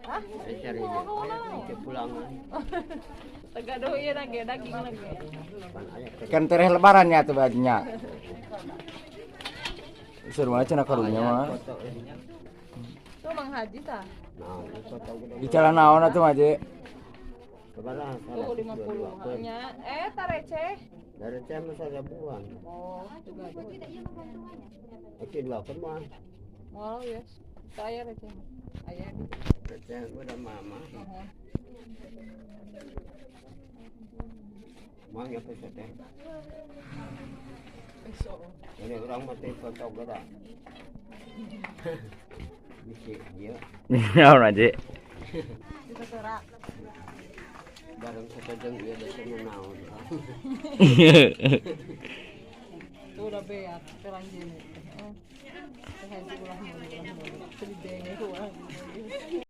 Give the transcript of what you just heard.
Hah? Cari ke pulangan. Tagado iya lagi daging lagi. Kan tereh lebaran ya tuh bajunya. Seru aja nak karunya mah. Tuh Mang Haji tah. Nah, foto gede. Di jalan naon atuh mah, Ji? Kebarang Tuh 50 nya. Tak receh. dari saya masa ada buang. Oh, tagado. Oke, dua mah. Mau ya. Saya receh. Aya di. Saya udah mama. Mau ya pesat teh. Ini orang mati foto gede. Bisa dia. Naon aja. Kita terak. Barang sekejeng dia biasanya naon. Tuh udah beak, terlanjur. Teh Haji ulah mau. Sedih deh,